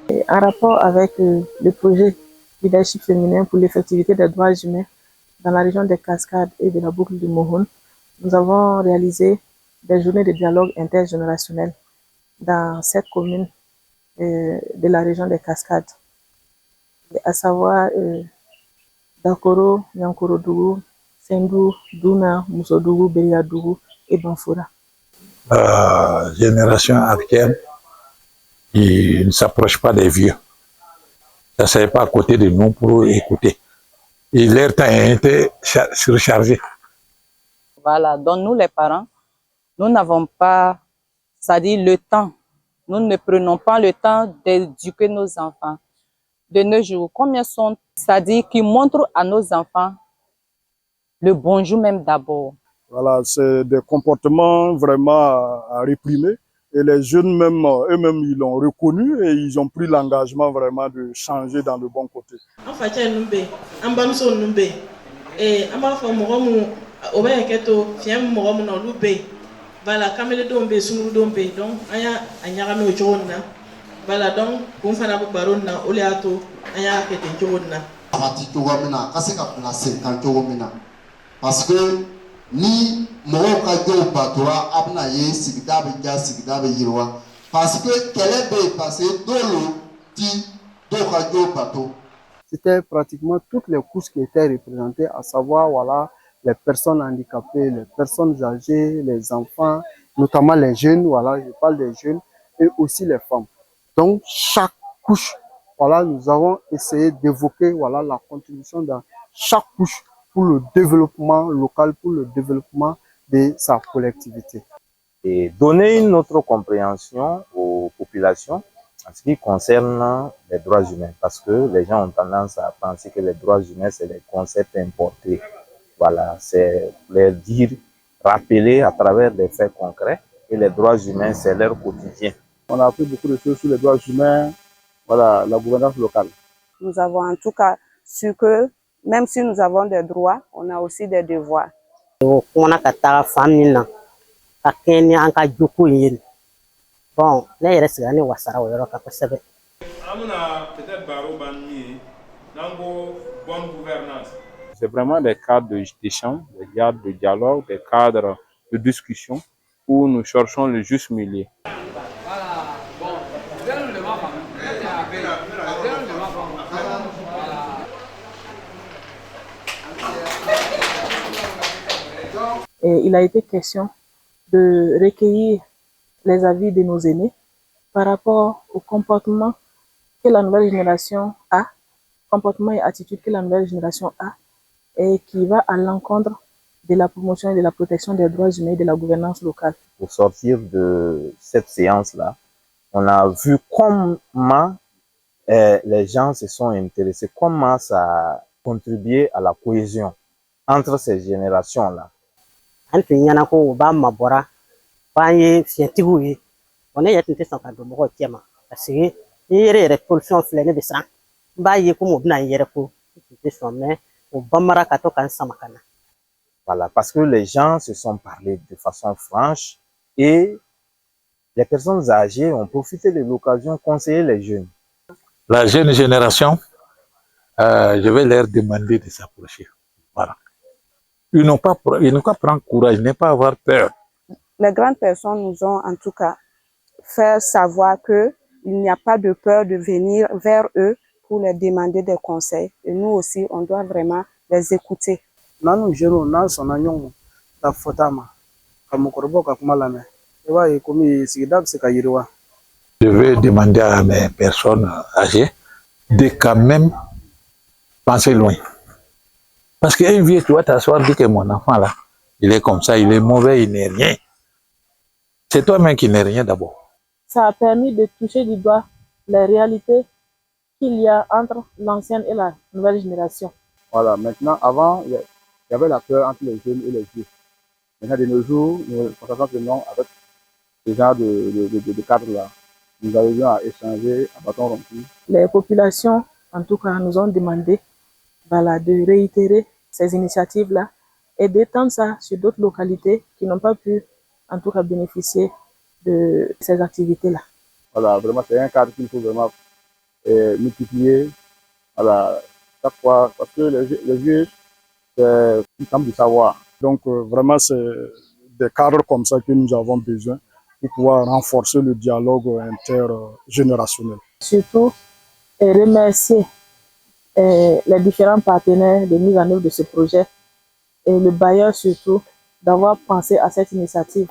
Et en rapport avec le projet Leadership féminin pour l'effectivité des droits humains dans la région des Cascades et de la boucle du Mohon, nous avons réalisé des journées de dialogue intergénérationnel dans 7 communes de la région des Cascades, à savoir Dakoro, Nyankorodougou, Sendou, Douna, Moussodougou, Beriadougou et Banfoura. La génération actuelle, ils ne s'approchent pas des vieux. Ça ne s'est pas à côté de nous pour écouter. Et leur temps a été surchargé. Voilà, donc nous les parents, nous n'avons pas, c'est-à-dire le temps. Nous ne prenons pas le temps d'éduquer nos enfants. De nos jours, combien sont, c'est-à-dire qui montrent à nos enfants le bonjour même d'abord. Voilà, c'est des comportements vraiment à réprimer. Et les jeunes même, eux-mêmes, ils l'ont reconnu et ils ont pris l'engagement vraiment de changer dans le bon côté. Voilà, kamele dombe sunu dombe donc aya anyagame o jonna voilà donc kun fana bu baron na oleato aya kete jonna parti to wamina kaseka na 50 wamina parce que ni mo ka do batora abna ye sigida be ja sigida be yirwa parce que kele be passé dolo ti do ka do bato. C'était pratiquement toutes les couches qui étaient représentées, à savoir voilà les personnes handicapées, les personnes âgées, les enfants, notamment les jeunes, voilà, je parle des jeunes, et aussi les femmes. Donc, chaque couche, voilà, nous avons essayé d'évoquer, voilà, la contribution dans chaque couche pour le développement local, pour le développement de sa collectivité. Et donner une autre compréhension aux populations en ce qui concerne les droits humains, parce que les gens ont tendance à penser que les droits humains, c'est des concepts importés. Voilà, c'est leur dire, rappeler à travers des faits concrets que les droits humains, c'est leur quotidien. On a appris beaucoup de choses sur les droits humains, voilà, la gouvernance locale. Nous avons en tout cas su que même si nous avons des droits, on a aussi des devoirs. Bon, c'est vraiment des cadres d'échange, des cadres de dialogue, des cadres de discussion où nous cherchons le juste milieu. Et il a été question de recueillir les avis de nos aînés par rapport au comportement que la nouvelle génération a, comportement et attitude que la nouvelle génération a, et qui va à l'encontre de la promotion et de la protection des droits humains et de la gouvernance locale. Pour sortir de cette séance-là, on a vu comment les gens se sont intéressés, comment ça a contribué à la cohésion entre ces générations-là. On Voilà, parce que les gens se sont parlé de façon franche et les personnes âgées ont profité de l'occasion de conseiller les jeunes. La jeune génération, je vais leur demander de s'approcher. Voilà. Ils n'ont pas prendre courage, ne pas avoir peur. Les grandes personnes nous ont en tout cas fait savoir qu'il n'y a pas de peur de venir vers eux pour leur demander des conseils. Et nous aussi, on doit vraiment les écouter. Je vais demander à mes personnes âgées de quand même penser loin. Parce qu'un vieux, tu vas t'asseoir, dire que mon enfant là, il est comme ça, il est mauvais, il n'est rien. C'est toi-même qui n'es rien d'abord. Ça a permis de toucher du doigt les réalités qu'il y a entre l'ancienne et la nouvelle génération. Voilà, maintenant, avant, il y avait la peur entre les jeunes et les vieux. Maintenant, de nos jours, nous constatons que non, avec ce genre de cadre-là, nous arrivons à échanger à bâton rompu. Les populations, en tout cas, nous ont demandé de réitérer ces initiatives-là et d'étendre ça sur d'autres localités qui n'ont pas pu, en tout cas, bénéficier de ces activités-là. Voilà, vraiment, c'est un cadre qu'il faut vraiment multiplier. Voilà, chaque fois, parce que les juges, c'est une camp de savoir. Donc, vraiment, c'est des cadres comme ça que nous avons besoin pour pouvoir renforcer le dialogue intergénérationnel. Surtout, remercier les différents partenaires de mise en œuvre de ce projet et le bailleur surtout d'avoir pensé à cette initiative.